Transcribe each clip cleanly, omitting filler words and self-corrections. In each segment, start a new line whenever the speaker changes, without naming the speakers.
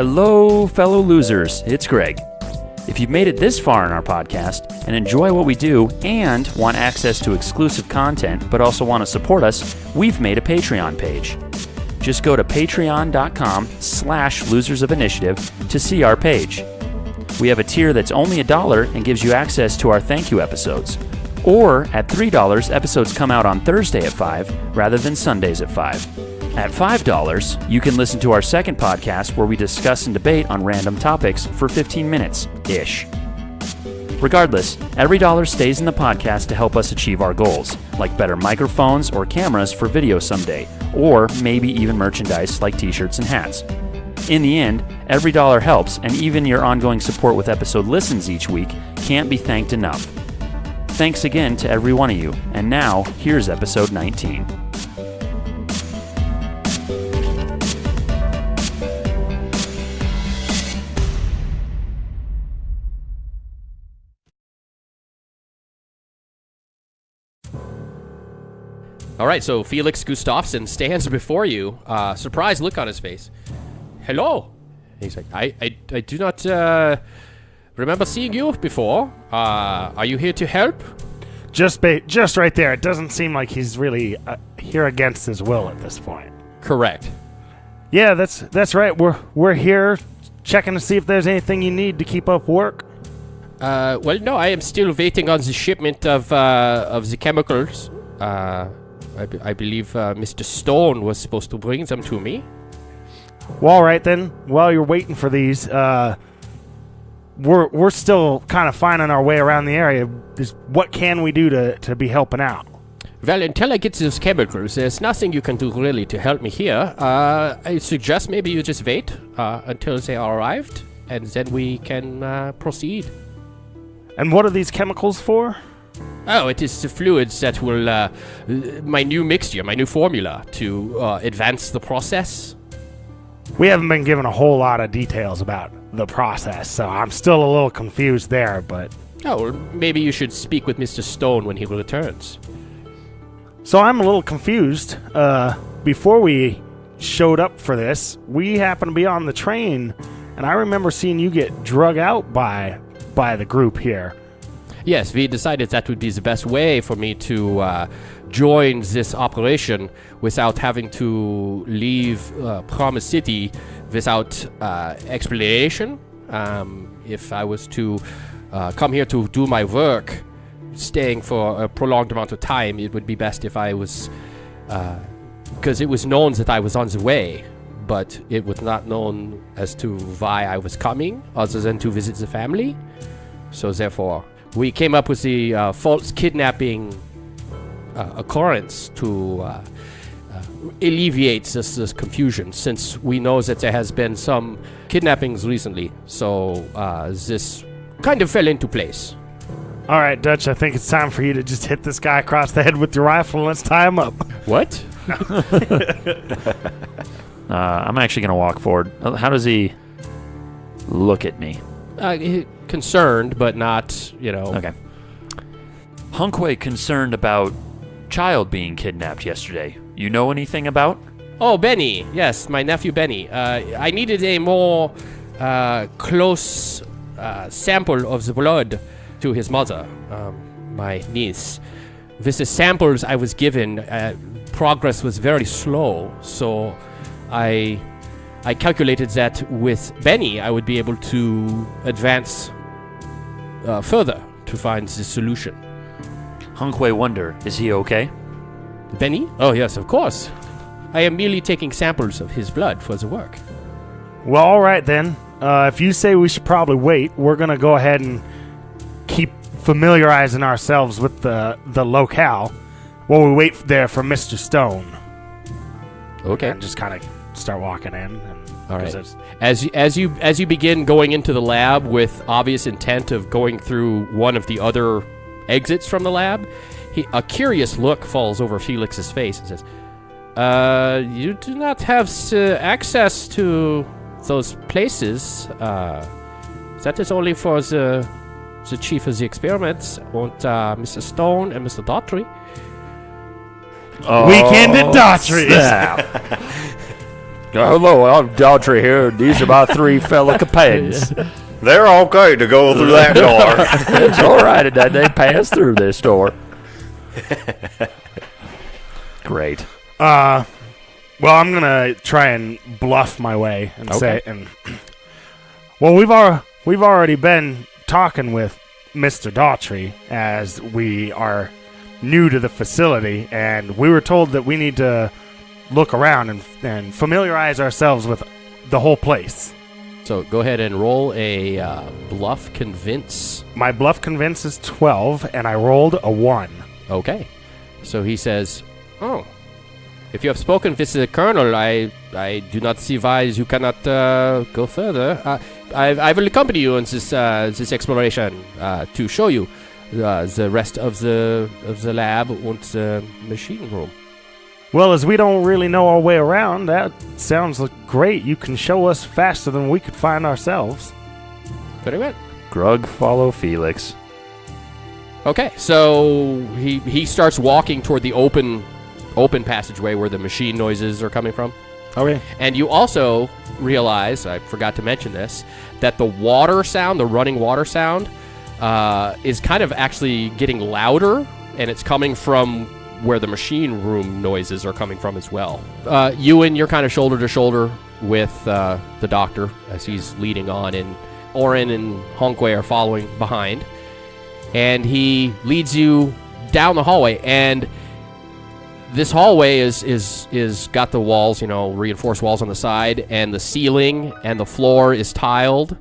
Hello, fellow losers. It's Greg. If you've made it this far in our podcast and enjoy what we do and want access to exclusive content but also want to support us, we've made a Patreon page. Just go to patreon.com/losersofinitiative to see our page. We have a tier that's only $1 and gives you access to our thank you episodes. Or at $3, episodes come out on Thursday at 5 rather than Sundays at 5. At $5, you can listen to our second podcast where we discuss and debate on random topics for 15 minutes-ish. Regardless, every dollar stays in the podcast to help us achieve our goals, like better microphones or cameras for video someday, or maybe even merchandise like t-shirts and hats. In the end, every dollar helps, and even your ongoing support with episode listens each week can't be thanked enough. Thanks again to every one of you, and now, here's episode 19.
All right, so Felix Gustafsson stands before you, surprised look on his face. Hello. He's like, I do not remember seeing you before. Are you here to help?
Just right there. It doesn't seem like he's really here against his will at this point.
Correct.
Yeah, that's right. We're here checking to see if there's anything you need to keep up work.
Well, no, I am still waiting on the shipment of the chemicals. I believe Mr. Stone was supposed to bring them to me.
Well, all right then. While you're waiting for these, we're still kind of finding our way around the area. What can we do to be helping out?
Well, until I get those chemicals, there's nothing you can do really to help me here. I suggest maybe you just wait until they are arrived, and then we can proceed.
And what are these chemicals for?
Oh, it is the fluids that will, my new mixture, my new formula to advance the process.
We haven't been given a whole lot of details about the process, so I'm still a little confused there, but...
Oh, well, maybe you should speak with Mr. Stone when he returns.
So I'm a little confused. Before we showed up for this, we happened to be on the train, and I remember seeing you get drug out by the group here.
Yes, we decided that would be the best way for me to join this operation without having to leave Promise City without explanation. If I was to come here to do my work, staying for a prolonged amount of time, it would be best if I was... because it was known that I was on the way, but it was not known as to why I was coming, other than to visit the family. So therefore... we came up with the false kidnapping occurrence to alleviate this confusion, since we know that there has been some kidnappings recently. So this kind of fell into place.
All right, Dutch, I think it's time for you to just hit this guy across the head with your rifle and let's tie him up.
What?
I'm actually going to walk forward. How does he look at me?
Concerned, but not,
Okay. Hunkway concerned about child being kidnapped yesterday. You know anything about?
Oh, Benny. Yes, my nephew Benny. I needed a more close sample of the blood to his mother, my niece. With the samples I was given, progress was very slow, so I calculated that with Benny, I would be able to advance further to find the solution.
Hunkway wonder, is he okay?
Benny? Oh, yes, of course. I am merely taking samples of his blood for the work.
Well, all right then. If you say we should probably wait, we're going to go ahead and keep familiarizing ourselves with the locale while we wait there for Mr. Stone.
Okay.
And just kind of start walking in.
All right. As you begin going into the lab with obvious intent of going through one of the other exits from the lab, a curious look falls over Felix's face and says, "You do not have access to those places. That is only for the chief of the experiments, and Mr. Stone and Mr. Daughtry."
Weekend at Daughtry's.
Hello, I'm Daughtry here. These are my 3 fellow companions.
They're okay to go through that door.
It's all right, and then they pass through this door. Great.
Well, I'm gonna try and bluff my way and say, well, we've already been talking with Mr. Daughtry as we are new to the facility, and we were told that we need to look around and familiarize ourselves with the whole place.
So go ahead and roll a bluff convince.
My bluff convince is 12, and I rolled a 1.
Okay. So he says, "Oh, if you have spoken with the colonel, I do not see why you cannot go further. I will accompany you on this exploration to show you the rest of the lab and the machine room."
Well, as we don't really know our way around, that sounds like great. You can show us faster than we could find ourselves.
Very well.
Grug follow Felix.
Okay, so he starts walking toward the open passageway where the machine noises are coming from.
Okay.
And you also realize, I forgot to mention this, that the water sound, the running water sound, is kind of actually getting louder, and it's coming from where the machine room noises are coming from as well. Ewan, you're kind of shoulder to shoulder with the doctor as he's leading on, and Oren and Honkwe are following behind. And he leads you down the hallway, and this hallway is got the walls, reinforced walls on the side, and the ceiling and the floor is tiled.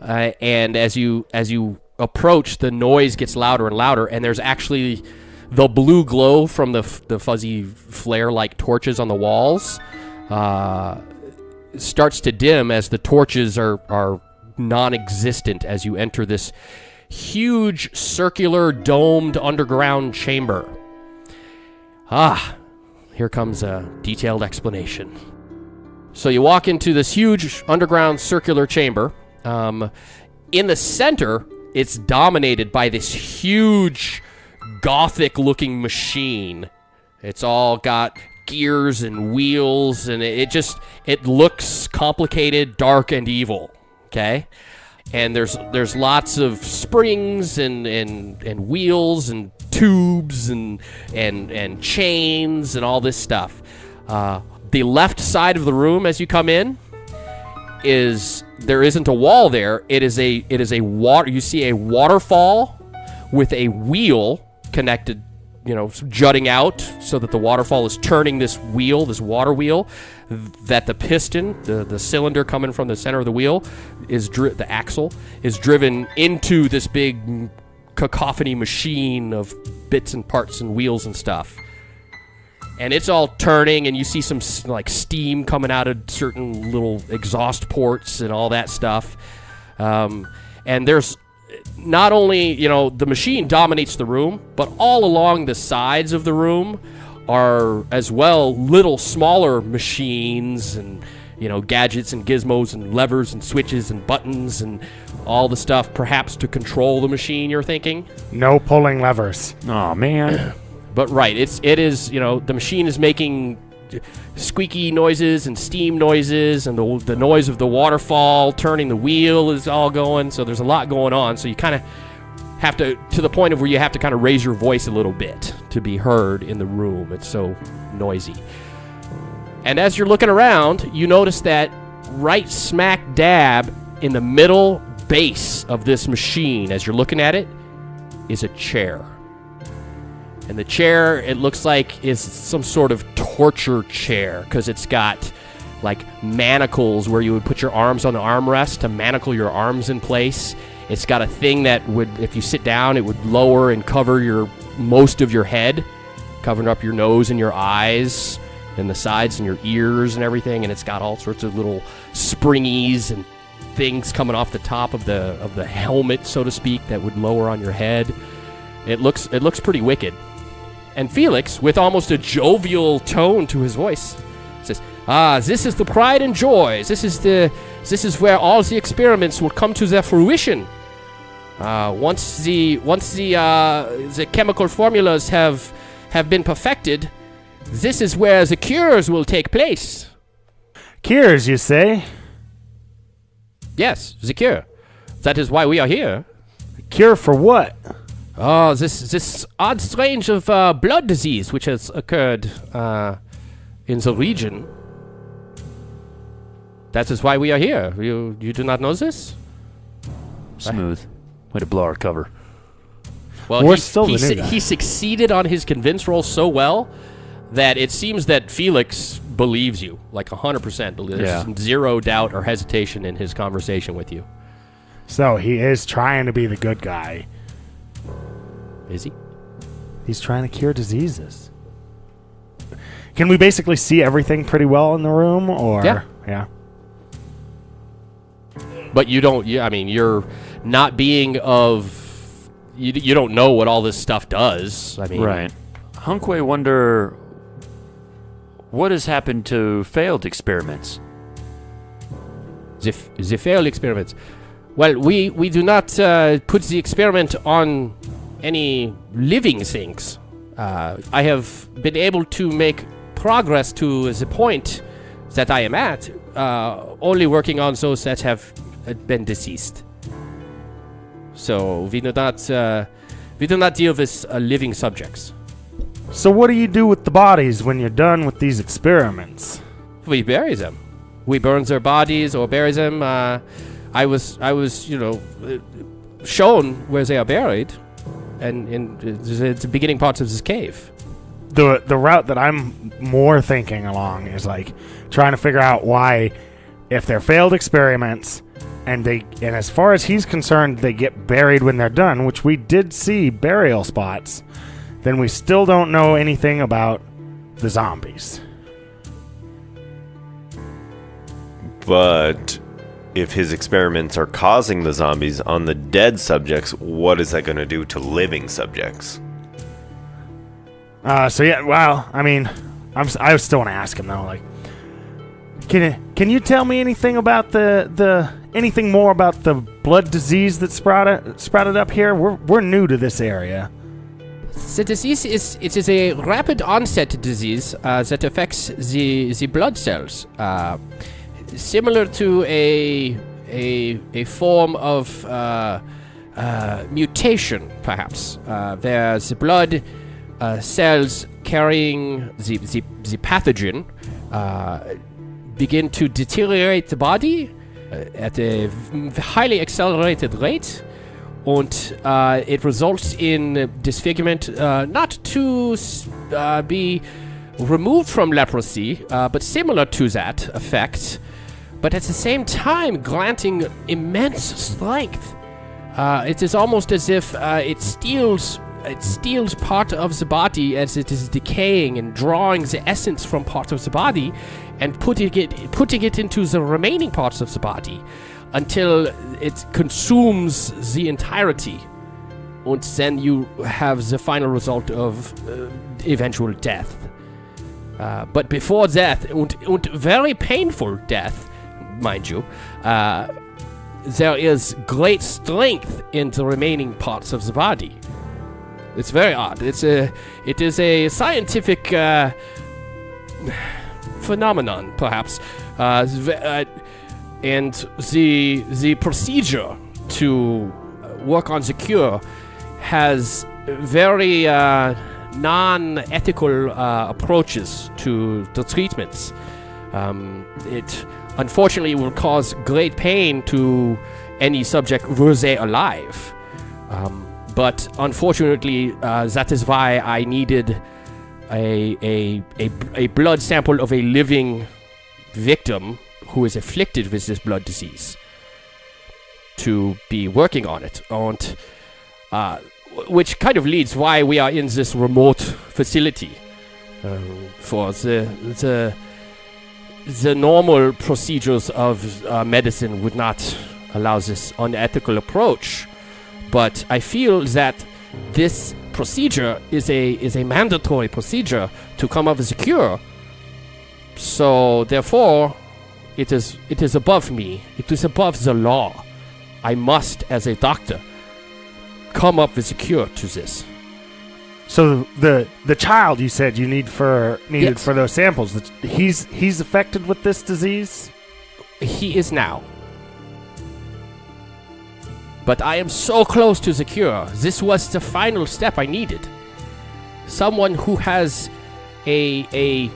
And as you approach, the noise gets louder and louder, and there's actually the blue glow from the fuzzy flare-like torches on the walls starts to dim as the torches are non-existent as you enter this huge circular domed underground chamber. Here comes a detailed explanation. So you walk into this huge underground circular chamber. In the center, it's dominated by this huge Gothic-looking machine. It's all got gears and wheels, and it looks complicated, dark, and evil. Okay, and there's lots of springs and wheels and tubes and chains and all this stuff. The left side of the room as you come in there isn't a wall there. It is a water. You see a waterfall with a wheel connected, jutting out so that the waterfall is turning this water wheel, that the piston, the cylinder coming from the center of the wheel, the axle, is driven into this big cacophony machine of bits and parts and wheels and stuff. And it's all turning, and you see some steam coming out of certain little exhaust ports and all that stuff. And there's not only, the machine dominates the room, but all along the sides of the room are as well little smaller machines and, gadgets and gizmos and levers and switches and buttons and all the stuff, perhaps to control the machine, you're thinking?
No pulling levers.
Oh man.
But right, it is, the machine is making squeaky noises and steam noises, and the noise of the waterfall turning the wheel is all going, so there's a lot going on, so you kind of have to the point of where you have to kind of raise your voice a little bit to be heard in the room. It's so noisy. And as you're looking around, you notice that right smack dab in the middle base of this machine, as you're looking at it, is a chair. And the chair, it looks like, is some sort of torture chair, because it's got manacles where you would put your arms on the armrest to manacle your arms in place. It's got a thing that would, if you sit down, it would lower and cover most of your head, covering up your nose and your eyes and the sides and your ears and everything. And it's got all sorts of little springies and things coming off the top of the helmet, so to speak, that would lower on your head. It looks pretty wicked. And Felix, with almost a jovial tone to his voice, says, this is the pride and joy. This is where all the experiments will come to their fruition. Once the chemical formulas have been perfected, this is where the cures will take place.
Cures, you say?
Yes, the cure. That is why we are here.
Cure for what?
Oh, this odd strange of blood disease which has occurred in the region. That is why we are here. You do not know this?
Smooth. Way to blow our cover.
Well,
We're still the new guy.
he succeeded on his convince roll so well that it seems that Felix believes you, like 100%. There's zero doubt or hesitation in his conversation with you.
So he is trying to be the good guy.
Is he?
He's trying to cure diseases. Can we basically see everything pretty well in the room? Or yeah.
But you don't. I mean, you're not being of. You don't know what all this stuff does. I mean,
Right. Hunkway wonder what has happened to failed experiments.
The failed experiments. Well, we do not put the experiment on any living things. I have been able to make progress to the point that I am at, only working on those that have been deceased. So we do not deal with living subjects.
So what do you do with the bodies when you're done with these experiments?
We bury them. We burn their bodies or bury them. I was shown where they are buried, and in the beginning parts of this cave.
The route that I'm more thinking along is like trying to figure out why, if they're failed experiments, and as far as he's concerned, they get buried when they're done, which we did see burial spots, then we still don't know anything about the zombies.
But if his experiments are causing the zombies on the dead subjects, what is that going to do to living subjects?
I still want to ask him though. Like, can you tell me anything about anything more about the blood disease that sprouted up here? We're new to this area.
The disease is a rapid onset disease that affects the blood cells, similar to a form of mutation, perhaps. There's the blood cells carrying the pathogen begin to deteriorate the body at a highly accelerated rate, and it results in disfigurement, not to be removed from leprosy, but similar to that effect, but at the same time granting immense strength. It is almost as if it steals part of the body as it is decaying and drawing the essence from part of the body and putting it into the remaining parts of the body until it consumes the entirety. And then you have the final result of eventual death. But before death, and very painful death, mind you, there is great strength in the remaining parts of the body. It's very odd. It is a scientific phenomenon, perhaps, and the procedure to work on the cure has very non-ethical approaches to the treatments. It unfortunately will cause great pain to any subject were they alive. But unfortunately, that is why I needed a blood sample of a living victim who is afflicted with this blood disease to be working on it. And, which kind of leads why we are in this remote facility. For the normal procedures of medicine would not allow this unethical approach. But I feel that this procedure is a mandatory procedure to come up with a cure. So therefore, it is above me. It is above the law. I must, as a doctor, come up with a cure to this.
So the child you said you needed
Yes.
for those samples, he's affected with this disease?
He is now. But I am so close to the cure. This was the final step I needed. Someone who has a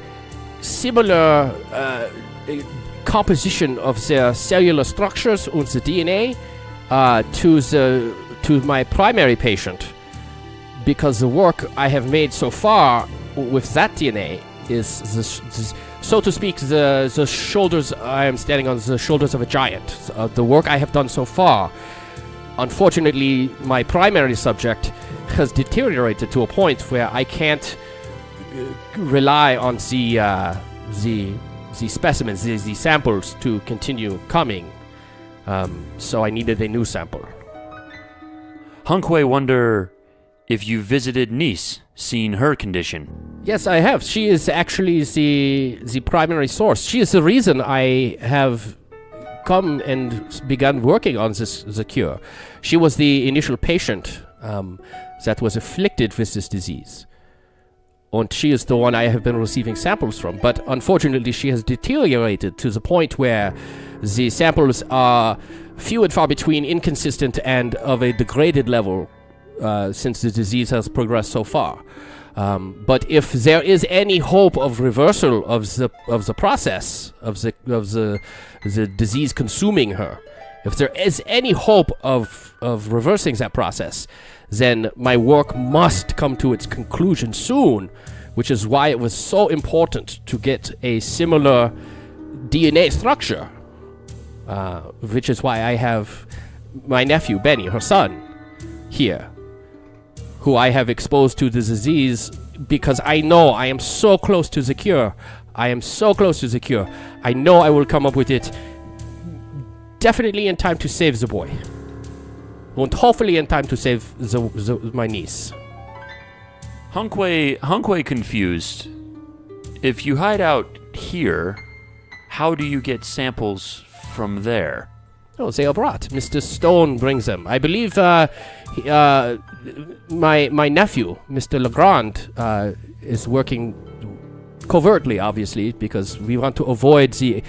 similar composition of their cellular structures and the DNA to my primary patient, because the work I have made so far with that DNA is so to speak, the shoulders. I am standing on the shoulders of a giant. The work I have done so far. Unfortunately, my primary subject has deteriorated to a point where I can't rely on the specimens, the samples to continue coming. So I needed a new sample.
Hunkway wonder if you visited Nice, seen her condition.
Yes, I have. She is actually the primary source. She is the reason I have come and begun working on the cure. She was the initial patient that was afflicted with this disease. And she is the one I have been receiving samples from. But unfortunately, she has deteriorated to the point where the samples are few and far between, inconsistent, and of a degraded level since the disease has progressed so far. But if there is any hope of reversal of the process of the disease consuming her, if there is any hope of reversing that process, then my work must come to its conclusion soon, which is why it was so important to get a similar DNA structure, which is why I have my nephew, Benny, her son, here, who I have exposed to the disease because I know I am so close to the cure. I am so close to the cure. I know I will come up with it definitely in time to save the boy. And hopefully in time to save my niece.
Hunkway confused. If you hide out here, how do you get samples from there?
Oh, they are brought. Mr. Stone brings them. I believe my nephew, Mr. Legrand, is working covertly, obviously, because we want to avoid the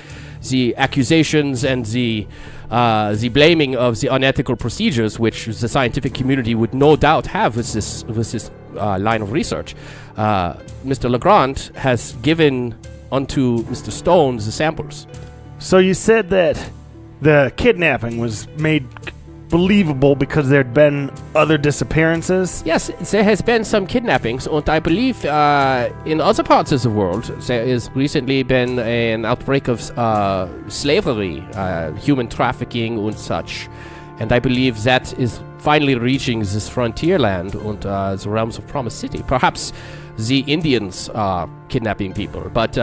accusations and the blaming of the unethical procedures which the scientific community would no doubt have with this line of research. Mr. Legrand has given unto Mr. Stone the samples.
So you said that the kidnapping was made believable because there'd been other disappearances?
Yes, there has been some kidnappings, and I believe in other parts of the world there has recently been an outbreak of slavery, human trafficking and such. And I believe that is finally reaching this frontier land and the realms of Promise City. Perhaps the Indians are kidnapping people, but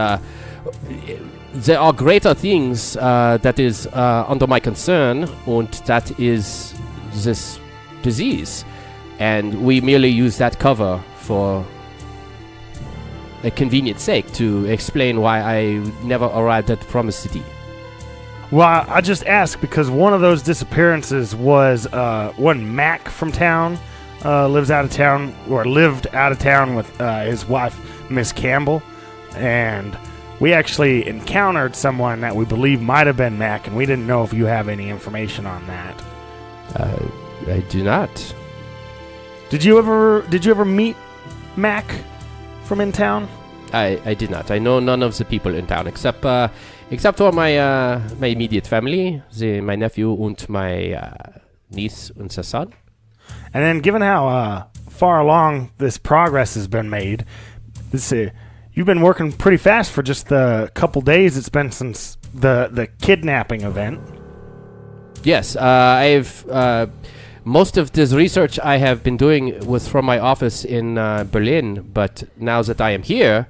there are greater things that is under my concern, and that is this disease. And we merely use that cover for a convenient sake to explain why I never arrived at Promise City.
Well, I just asked because one of those disappearances was one Mac from town, lived out of town with his wife, Miss Campbell, and we actually encountered someone that we believe might have been Mac, and we didn't know if you have any information on that.
I do not.
Did you ever meet Mac from in town?
I did not. I know none of the people in town except for my immediate family, my nephew and my niece and her son.
And then, given how far along this progress has been made, you've been working pretty fast for just the couple days it's been since the kidnapping event.
Yes, I've most of this research I have been doing was from my office in Berlin, but now that I am here,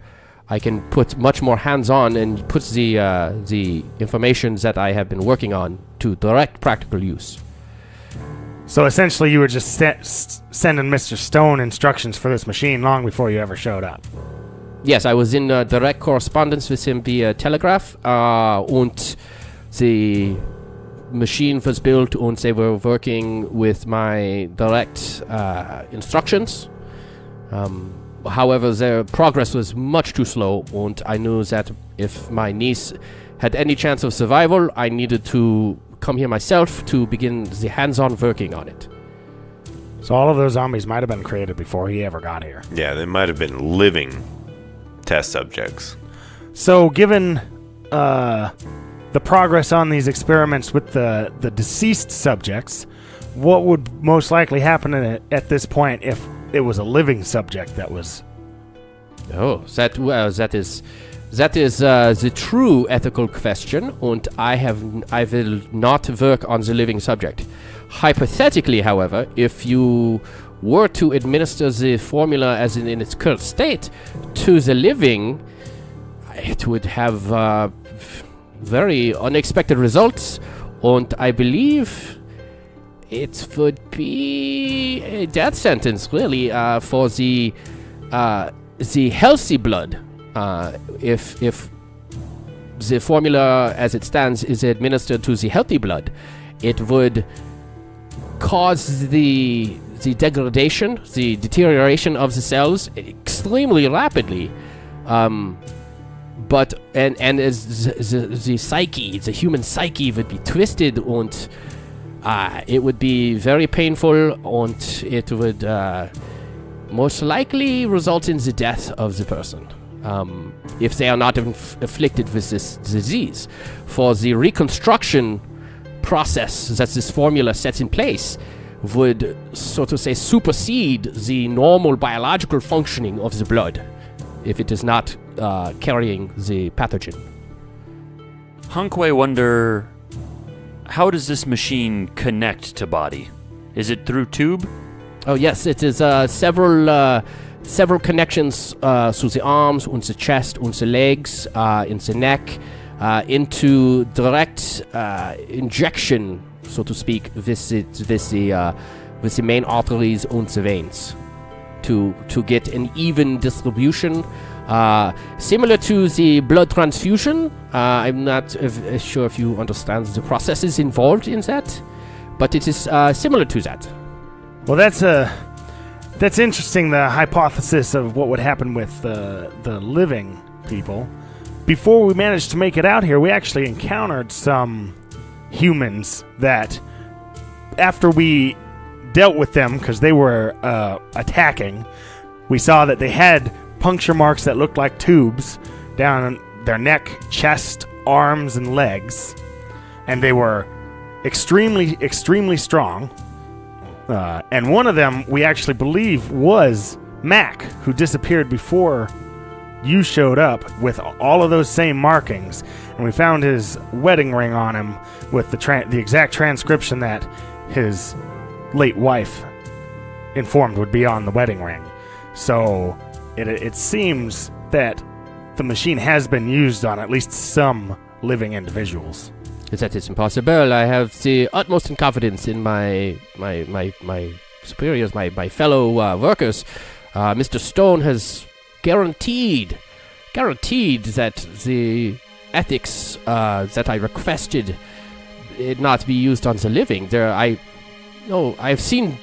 I can put much more hands-on and put the information that I have been working on to direct practical use.
So essentially, you were just sending Mr. Stone instructions for this machine long before you ever showed up.
Yes, I was in direct correspondence with him via telegraph, and the machine was built, and they were working with my direct instructions, However, their progress was much too slow, and I knew that if my niece had any chance of survival, I needed to come here myself to begin the hands-on working on it.
So all of those zombies might have been created before he ever got here.
Yeah, they might have been living test subjects.
So given the progress on these experiments with the deceased subjects, what would most likely happen at this point if it was a living subject that was...
Oh, that is the true ethical question, and I will not work on the living subject. Hypothetically, however, if you were to administer the formula as in its current state to the living, it would have very unexpected results, and I believe it would be a death sentence, really, for the healthy blood. If the formula as it stands is administered to the healthy blood, it would cause the degradation, the deterioration of the cells extremely rapidly. But as the psyche, the human psyche would be twisted, and it would be very painful, and it would most likely result in the death of the person. If they are not afflicted with this disease. For the reconstruction process that this formula sets in place would, so to say, supersede the normal biological functioning of the blood if it is not carrying the pathogen.
Hunkway wonder, how does this machine connect to body? Is it through tube?
Oh yes, it is several connections through the arms, and the chest, and the legs, in the neck, into direct injection, so to speak, with the main arteries and the veins, to get an even distribution, similar to the blood transfusion. I'm not sure if you understand the processes involved in that, but it is similar to that.
Well, that's interesting, the hypothesis of what would happen with the living people. Before we managed to make it out here, we actually encountered some humans that, after we dealt with them, because they were attacking, we saw that they had puncture marks that looked like tubes down their neck, chest, arms, and legs. And they were extremely, extremely strong. And one of them, we actually believe, was Mac, who disappeared before you showed up with all of those same markings. And we found his wedding ring on him with the exact transcription that his late wife informed would be on the wedding ring. So it seems that the machine has been used on at least some living individuals.
That is impossible. I have the utmost confidence in my superiors, my fellow workers. Mr. Stone has guaranteed that the ethics that I requested it not be used on the living. I've seen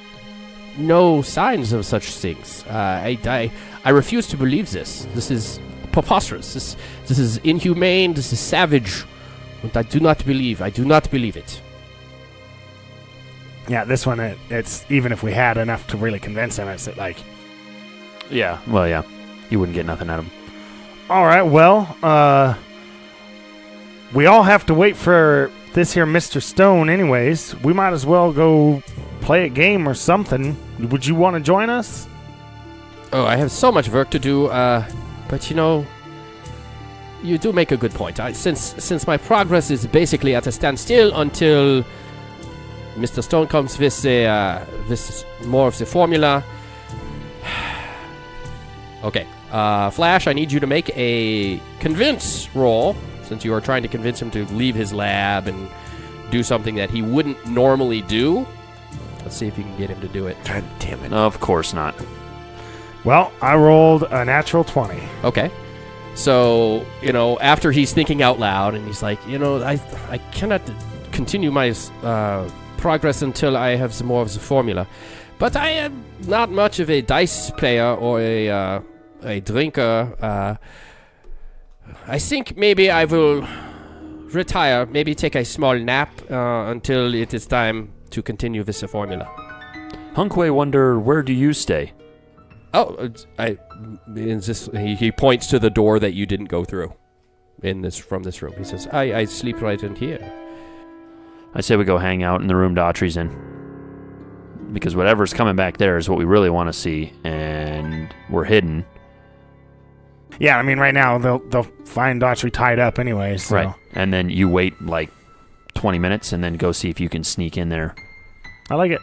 no signs of such things. I refuse to believe this. This is preposterous. This is inhumane. This is savage. And I do not believe it.
Yeah, this one, it's even if we had enough to really convince him, it's like...
Yeah, well, yeah. You wouldn't get nothing out of him.
All right, well, we all have to wait for this here Mr. Stone anyways. We might as well go play a game or something. Would you want to join us?
Oh, I have so much work to do, but you do make a good point. Since my progress is basically at a standstill until Mr. Stone comes with more of the formula. Okay, Flash, I need you to make a convince roll, since you are trying to convince him to leave his lab and do something that he wouldn't normally do. Let's see if you can get him to do it.
God damn it.
Of course not.
Well, I rolled a natural 20.
Okay. So, after he's thinking out loud, and he's like, I cannot continue my progress until I have some more of the formula. But I am not much of a dice player or a drinker. I think maybe I will retire, maybe take a small nap until it is time to continue this formula.
Hunkway wonder, where do you stay?
Oh, he points to the door that you didn't go through from this room. He says, I sleep right in here.
I say we go hang out in the room Daughtry's in. Because whatever's coming back there is what we really want to see, and we're hidden.
Yeah, I mean, right now they'll find Daughtry tied up anyway. So.
Right, and then you wait like 20 minutes and then go see if you can sneak in there.
I like it.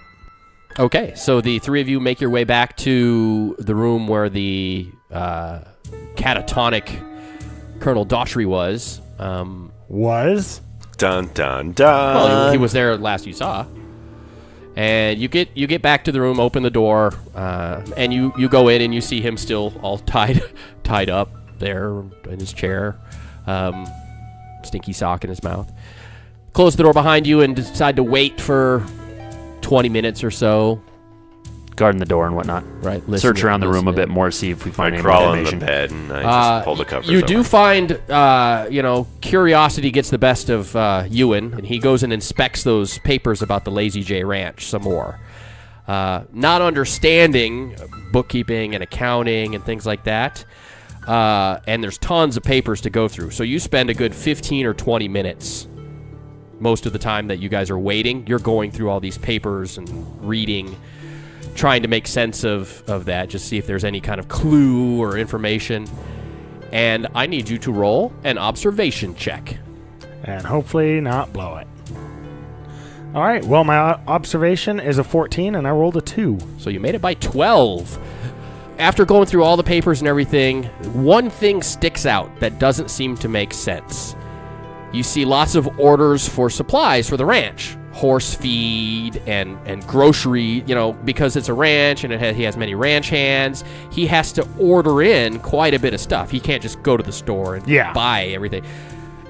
Okay, so the three of you make your way back to the room where the catatonic Colonel Daughtry was.
Was?
Dun, dun, dun.
Well, he was there last you saw. And you get back to the room, open the door, and you go in and you see him still all tied up there in his chair, stinky sock in his mouth. Close the door behind you and decide to wait for 20 minutes or so.
Guarding the door and whatnot.
Right.
Search around the room a bit more, see if we find
I
any
crawl on
information.
the bed and I just pull the covers
You
over.
do find, curiosity gets the best of Ewan, and he goes and inspects those papers about the Lazy J Ranch some more. Not understanding bookkeeping and accounting and things like that. And there's tons of papers to go through. So you spend a good 15 or 20 minutes most of the time that you guys are waiting. You're going through all these papers and reading, trying to make sense of that, just see if there's any kind of clue or information. And I need you to roll an observation check.
And hopefully not blow it. All right, well, my observation is a 14, and I rolled a 2.
So you made it by 12. After going through all the papers and everything, one thing sticks out that doesn't seem to make sense. You see lots of orders for supplies for the ranch. Horse feed and grocery, because it's a ranch and he has many ranch hands. He has to order in quite a bit of stuff. He can't just go to the store and buy everything.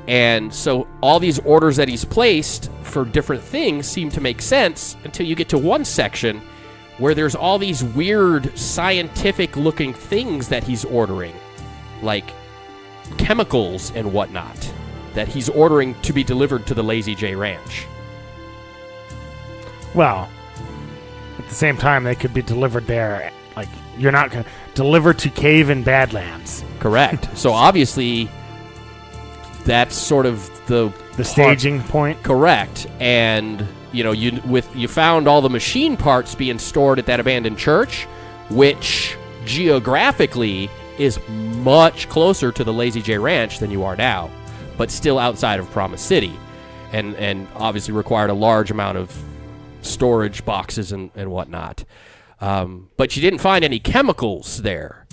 And so all these orders that he's placed for different things seem to make sense until you get to one section where there's all these weird scientific-looking things that he's ordering, like chemicals and whatnot, that he's ordering to be delivered to the Lazy J Ranch.
Well, at the same time, they could be delivered there. Like, you're not going to deliver to Cave in Badlands.
Correct. So obviously, that's sort of the
staging point.
Correct. And you found all the machine parts being stored at that abandoned church, which geographically is much closer to the Lazy J Ranch than you are now, but still outside of Promise City, and obviously required a large amount of storage boxes and whatnot. But you didn't find any chemicals there.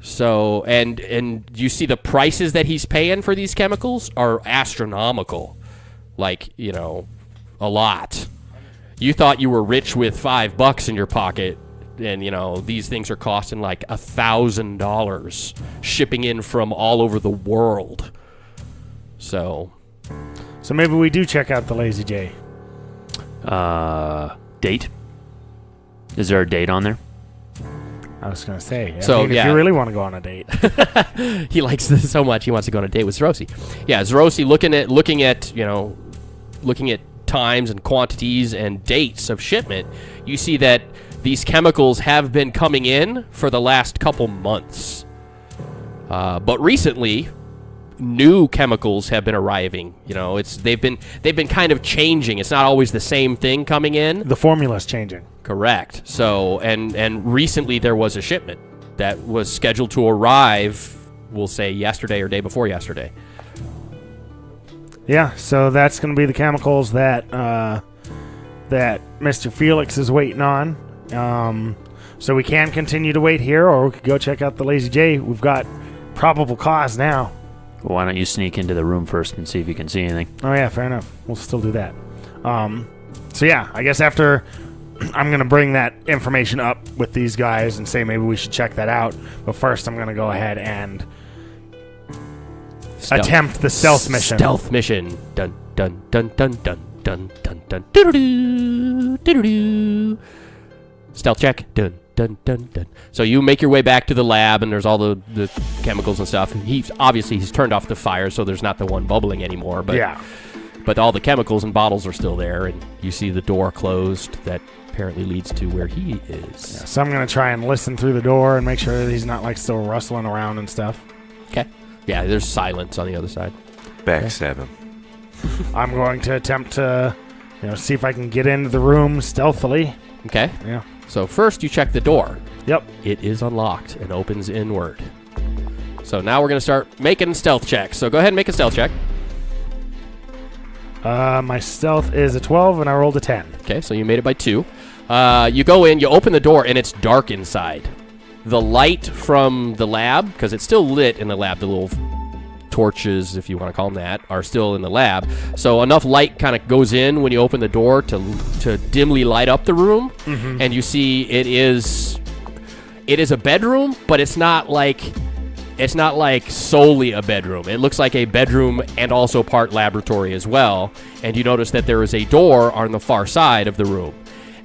So, and you see the prices that he's paying for these chemicals are astronomical. Like, a lot. You thought you were rich with $5 in your pocket, and, these things are costing like $1,000 shipping in from all over the world. So
maybe we do check out the Lazy J.
Date? Is there a date on there?
I was going to say. If
Yeah.
you really want to go on a date.
He likes this so much he wants to go on a date with Zrosi. Yeah, Zrosi looking at times and quantities and dates of shipment, you see that these chemicals have been coming in for the last couple months. But recently, new chemicals have been arriving. They've been kind of changing. It's not always the same thing coming in.
The formula's changing.
Correct. So, and recently there was a shipment that was scheduled to arrive, we'll say yesterday or day before yesterday.
Yeah, so that's going to be the chemicals that Mr. Felix is waiting on. So we can continue to wait here, or we could go check out the Lazy J. We've got probable cause now.
Well, why don't you sneak into the room first and see if you can see anything?
Oh, yeah, fair enough. We'll still do that. So, yeah, I guess after I'm going to bring that information up with these guys and say maybe we should check that out. But first, I'm going to go ahead and attempt the stealth mission.
Stealth mission. Dun, dun, dun, dun, dun, dun, dun, dun. Doo-doo-doo, doo-doo-doo. Stealth check. Dun, dun, dun, dun. So you make your way back to the lab, and there's all the chemicals and stuff. He's turned off the fire, so there's not the one bubbling anymore. But
Yeah.
But all the chemicals and bottles are still there, and you see the door closed that apparently leads to where he is.
So I'm going to try and listen through the door and make sure that he's not like still rustling around and stuff.
Okay. Yeah, there's silence on the other side.
Backstab him.
I'm going to attempt to, see if I can get into the room stealthily.
Okay.
Yeah.
So first you check the door.
Yep.
It is unlocked and opens inward. So now we're going to start making stealth checks. So go ahead and make a stealth check.
My stealth is a 12, and I rolled a 10.
Okay, so you made it by 2. You go in, you open the door, and it's dark inside. The light from the lab, because it's still lit in the lab, the little torches, if you want to call them that, are still in the lab. So enough light kind of goes in when you open the door to dimly light up the room, and you see it is a bedroom, but it's not like solely a bedroom. It looks like a bedroom and also part laboratory as well. And you notice that there is a door on the far side of the room.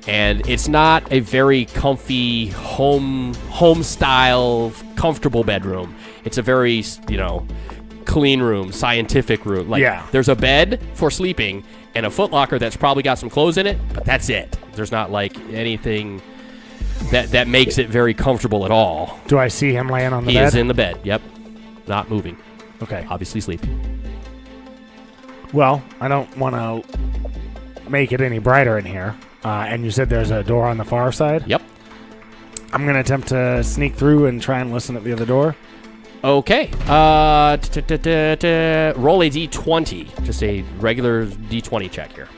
And it's not a very comfy home style comfortable bedroom. It's a very, clean room, scientific room. There's a bed for sleeping and a footlocker that's probably got some clothes in it, but that's it. There's not like anything that makes it very comfortable at all.
Do I see him laying on the
He
bed?
is in the bed, yep. Not moving.
Okay.
Obviously sleeping.
Well, I don't want to make it any brighter in here. And you said there's a door on the far side?
Yep.
I'm going to attempt to sneak through and try and listen at the other door.
Okay. Roll a d20. Just a regular d20 check here.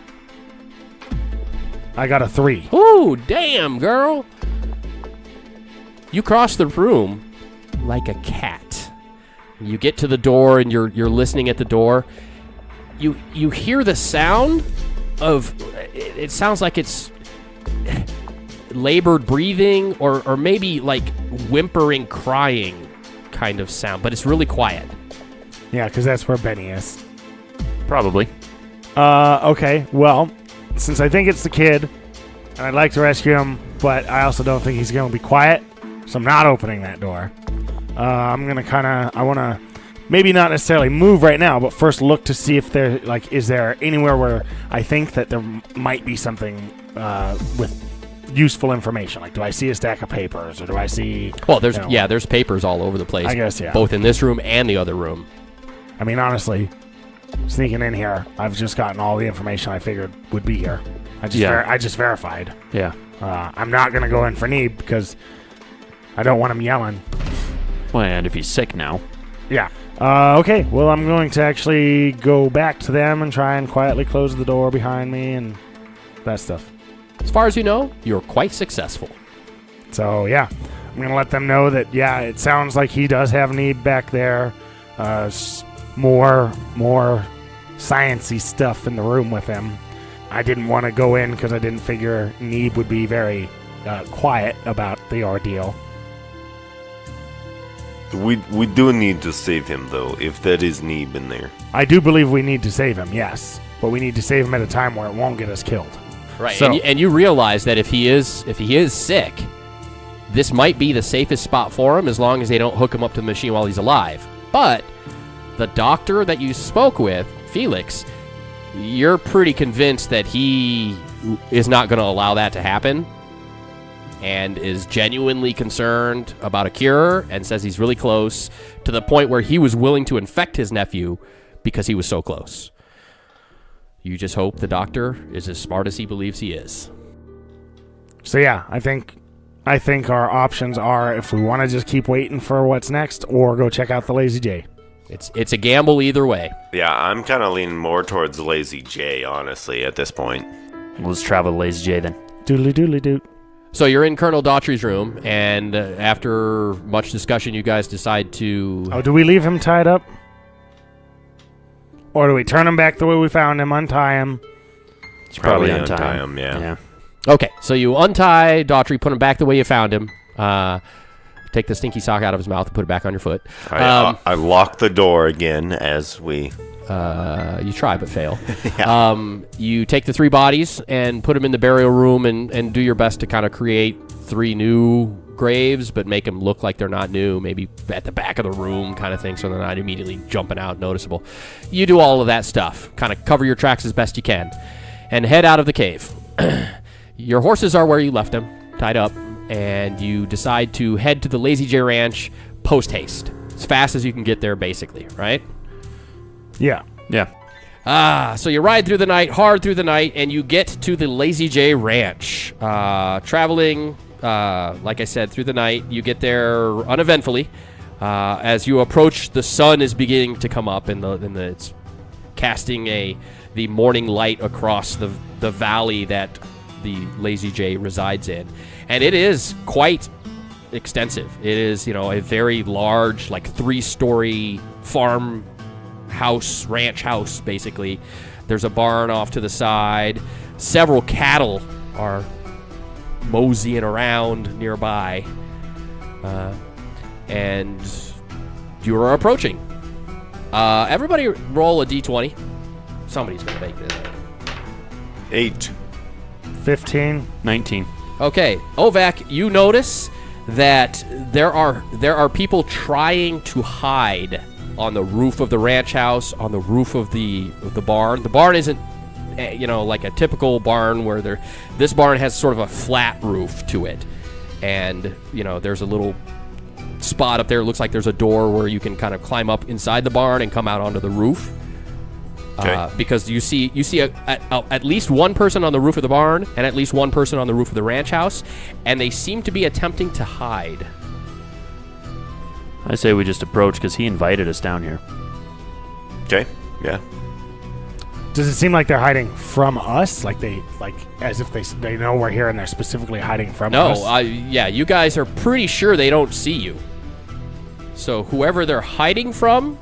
I got a 3.
Ooh, damn, girl. You cross the room like a cat. You get to the door and you're listening at the door. You hear the sound of it sounds like it's labored breathing or maybe like whimpering crying kind of sound, but it's really quiet.
Yeah, because that's where Benny is.
Probably.
Okay, well, since I think it's the kid, and I'd like to rescue him, but I also don't think he's going to be quiet, so I'm not opening that door. I'm going to I want to maybe not necessarily move right now, but first look to see if there, is there anywhere where I think that there might be something with useful information. Like, do I see a stack of papers, or do I see...
Well, there's papers all over the place.
I guess, yeah.
Both in this room and the other room.
I mean, honestly, sneaking in here, I've just gotten all the information I figured would be here. I just verified.
Yeah.
I'm not going to go in for Neeb because I don't want him yelling.
Well, and if he's sick now.
Yeah. Okay, well, I'm going to actually go back to them and try and quietly close the door behind me and that stuff.
As far as you know, you're quite successful.
So, yeah, I'm going to let them know that, yeah, it sounds like he does have Neeb back there. More science-y stuff in the room with him. I didn't want to go in because I didn't figure Neeb would be very quiet about the ordeal.
We do need to save him, though, if that is Neeb in there.
I do believe we need to save him, yes. But we need to save him at a time where it won't get us killed.
Right,
So-
and you realize that if he is sick, this might be the safest spot for him as long as they don't hook him up to the machine while he's alive. But the doctor that you spoke with, Felix, you're pretty convinced that he is not going to allow that to happen and is genuinely concerned about a cure and says he's really close to the point where he was willing to infect his nephew because he was so close. You just hope the doctor is as smart as he believes he is.
So, yeah, I think our options are if we want to just keep waiting for what's next or go check out the Lazy J.
It's a gamble either way.
Yeah, I'm kind of leaning more towards Lazy J, honestly, at this point.
Let's travel to Lazy J then.
Doodly doodly doot.
So you're in Colonel Daughtry's room, and after much discussion, you guys decide to...
Oh, do we leave him tied up? Or do we turn him back the way we found him, untie him?
It's probably
untie him, yeah.
Okay, so you untie Daughtry, put him back the way you found him. Take the stinky sock out of his mouth and put it back on your foot.
I lock the door again as we
You try but fail. You take the 3 bodies and put them in the burial room and do your best to kind of create 3 new graves, but make them look like they're not new, maybe at the back of the room kind of thing, so they're not immediately jumping out noticeable. You do all of that stuff, kind of cover your tracks as best you can, and head out of the cave. Your horses are where you left them, tied up, and you decide to head to the Lazy J Ranch post-haste, as fast as you can get there, basically, right?
Yeah.
So you ride through the night, hard through the night, and you get to the Lazy J Ranch. Traveling, like I said, through the night, you get there uneventfully. As you approach, the sun is beginning to come up, and it's casting the morning light across the valley that the Lazy J resides in, and it is quite extensive. It is, a very large, like 3-story farm house, ranch house, basically. There's a barn off to the side. Several cattle are moseying around nearby, and you are approaching. Everybody roll a d20. Somebody's gonna make this.
8.
15.
19.
Okay, Ovac, you notice that there are people trying to hide on the roof of the ranch house, on the roof of the barn. The barn isn't, like a typical barn where this barn has sort of a flat roof to it, and there's a little spot up there. It looks like there's a door where you can kind of climb up inside the barn and come out onto the roof.
Okay.
Because you see at least one person on the roof of the barn and at least one person on the roof of the ranch house, and they seem to be attempting to hide.
I say we just approach because he invited us down here.
Okay. Yeah.
Does it seem like they're hiding from us? As if they know we're here and they're specifically hiding from us?
No, you guys are pretty sure they don't see you. So whoever they're hiding from,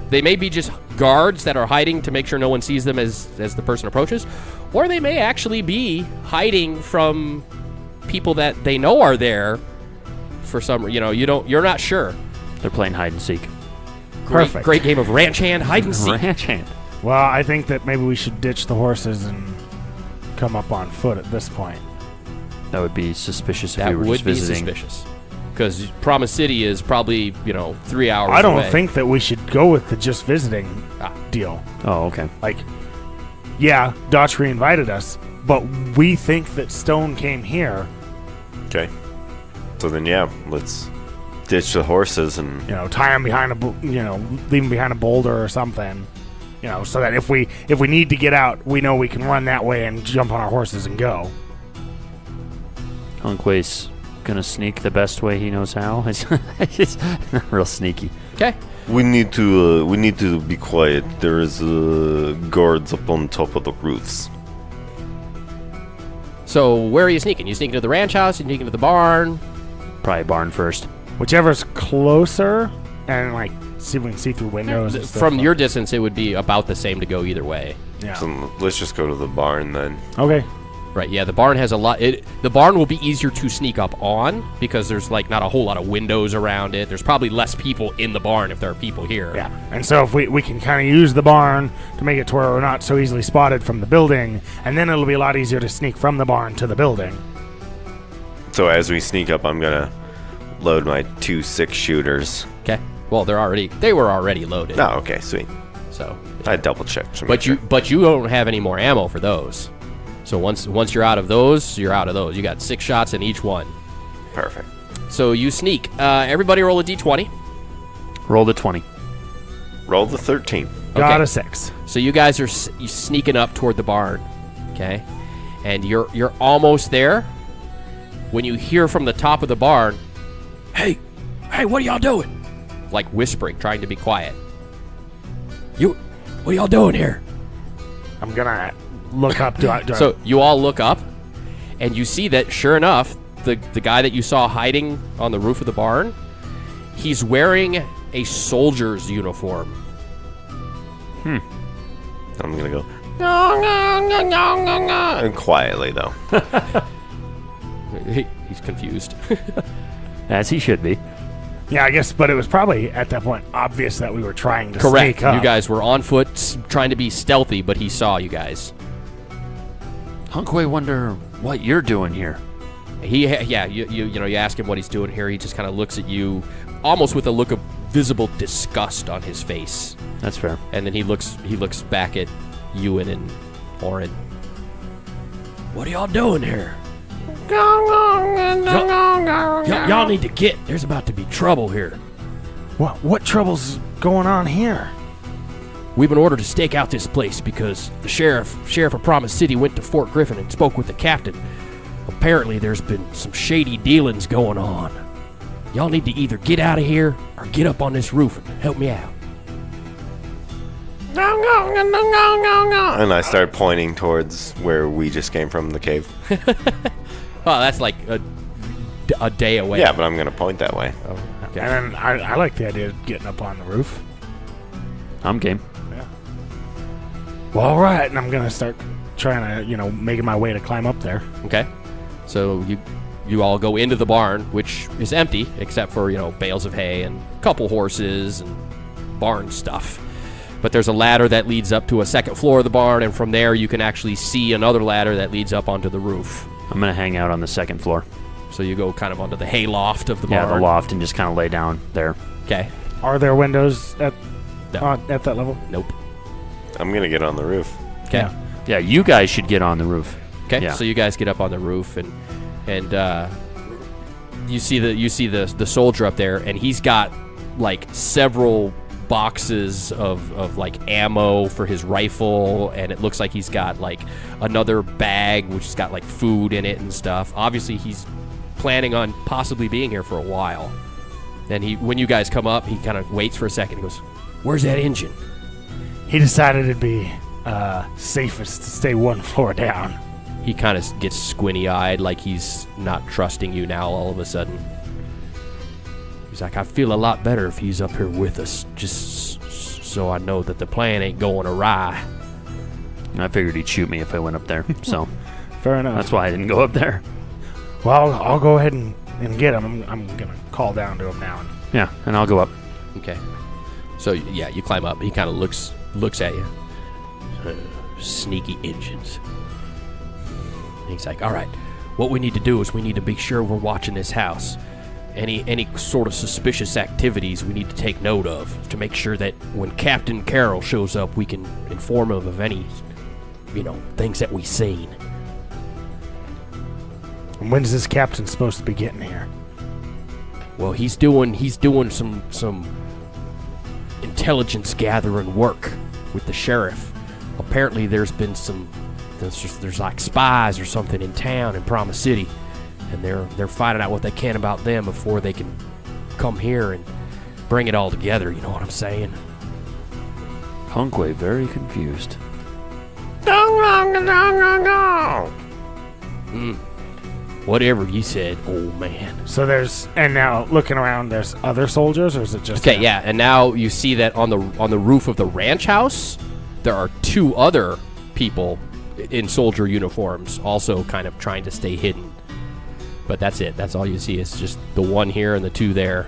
they may be just guards that are hiding to make sure no one sees them as the person approaches, or they may actually be hiding from people that they know are there for some, you're not sure.
They're playing hide and seek.
Perfect.
Great game of ranch hand, hide and seek.
Ranch hand.
Well, I think that maybe we should ditch the horses and come up on foot at this point.
That would be suspicious if
That
we were
would
just
be
visiting.
suspicious. Because Promise City is probably, 3 hours
I don't
away.
think that we should go with the just visiting deal.
Oh, okay.
Yeah, Daughtry invited us, but we think that Stone came here.
Okay. So then, yeah, let's ditch the horses and
Tie them behind leave them behind a boulder or something. So that if we need to get out, we know we can run that way and jump on our horses and go.
Hunkway's gonna sneak the best way he knows how. It's real sneaky.
Okay.
we need to be quiet. There is guards up on top of the roofs.
So where are you sneaking? You sneaking to the ranch house? You sneaking to the barn?
Probably barn first.
Whichever's closer, and see if we can see through windows. And stuff.
From your distance, it would be about the same to go either way.
Yeah.
So let's just go to the barn then.
Okay.
Right, yeah, the barn has a lot. The barn will be easier to sneak up on because there's not a whole lot of windows around it. There's probably less people in the barn if there are people here.
Yeah. And so if we can kind of use the barn to make it to where we're not so easily spotted from the building, and then it'll be a lot easier to sneak from the barn to the building.
So as we sneak up, I'm gonna load my 2 6-shooters.
Okay. Well, they were already loaded.
Oh, okay, sweet.
So.
I double checked.
But you don't have any more ammo for those. So once you're out of those, you're out of those. You got 6 shots in each one.
Perfect.
So you sneak. Everybody roll a d20.
Roll the 20.
Roll the 13.
Got
Okay.
a 6.
So you guys are sneaking up toward the barn, okay? And you're almost there when you hear from the top of the barn, "Hey, what are y'all doing?" Like whispering, trying to be quiet. What are y'all doing here?
I'm gonna look up. Do I
So you all look up, and you see that sure enough, the guy that you saw hiding on the roof of the barn, he's wearing a soldier's uniform.
I'm gonna go. And quietly though.
He's confused.
As he should be.
Yeah, I guess, but it was probably at that point obvious that we were trying to
Correct.
sneak up.
You guys were on foot, trying to be stealthy, but he saw you guys.
Hunkway wonder what you're doing here.
You ask him what he's doing here. He just kind of looks at you, almost with a look of visible disgust on his face,
That's fair.
and then he looks back at Ewan and Orin. What are y'all doing here? Y'all need to get. There's about to be trouble here.
What trouble's going on here?
We've been ordered to stake out this place because the sheriff of Promise City went to Fort Griffin and spoke with the captain. Apparently, there's been some shady dealings going on. Y'all need to either get out of here or get up on this roof and help me out.
And I start pointing towards where we just came from, the cave.
Oh, that's like a day away.
Yeah, but I'm going to point that way.
Oh, okay.
And then I like the idea of getting up on the roof.
I'm game.
Well, all right, and I'm going to start trying to, making my way to climb up there.
Okay. So you all go into the barn, which is empty except for, bales of hay and a couple horses and barn stuff. But there's a ladder that leads up to a second floor of the barn, and from there you can actually see another ladder that leads up onto the roof.
I'm going to hang out on the second floor.
So you go kind of onto the hay loft of the barn.
Yeah, the loft, and just kind of lay down there.
Okay.
Are there windows at
No.
at that level?
Nope.
I'm going to get on the roof.
Okay.
Yeah, you guys should get on the roof.
Okay.
Yeah.
So you guys get up on the roof, and you see the soldier up there, and he's got like several boxes of like ammo for his rifle, and it looks like he's got like another bag which has got like food in it and stuff. Obviously he's planning on possibly being here for a while. And when you guys come up, he kind of waits for a second. He goes, "Where's that engine?"
He decided it'd be safest to stay one floor down.
He kind of gets squinty-eyed, like he's not trusting you now all of a sudden. He's like, "I feel a lot better if he's up here with us, just so I know that the plan ain't going awry."
I figured he'd shoot me if I went up there, so
Fair enough.
that's why I didn't go up there.
Well, I'll go ahead and get him. I'm going to call down to him now.
Yeah, and I'll go up.
Okay. So, yeah, you climb up. He kind of looks at you. Sneaky engines. And he's like, "All right, what we need to do is we need to be sure we're watching this house. Any sort of suspicious activities we need to take note of to make sure that when Captain Carroll shows up, we can inform him of any, things that we seen."
And when's this captain supposed to be getting here?
Well, he's doing some intelligence gathering work with the sheriff. Apparently, there's like spies or something in town in Promise City, and they're finding out what they can about them before they can come here and bring it all together. You know what I'm saying?
Hunkway very confused.
Whatever you said, old man.
So and now looking around, there's other soldiers, or is it just
Okay,
him?
yeah, and now you see that on the roof of the ranch house, there are two other people in soldier uniforms, also kind of trying to stay hidden. But that's it. That's all you see is just the one here and the two there.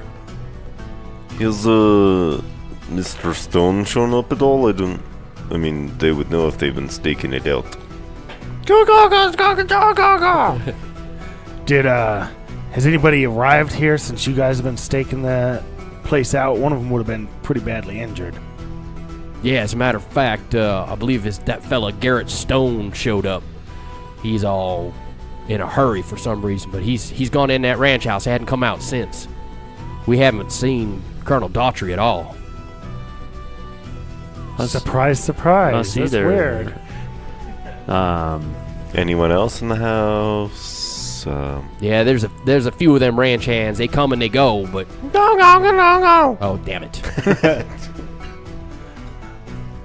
Is Mr. Stone shown up at all? I mean, they would know if they've been staking it out.
Has anybody arrived here since you guys have been staking the place out? One of them would have been pretty badly injured.
Yeah, as a matter of fact, I believe that fella Garrett Stone showed up. He's all in a hurry for some reason, but he's gone in that ranch house. He hadn't come out since. We haven't seen Colonel Daughtry at all.
Surprise, surprise.
Us
That's
either.
weird.
Anyone else in the house?
Yeah, there's a few of them ranch hands. They come and they go, but oh damn it!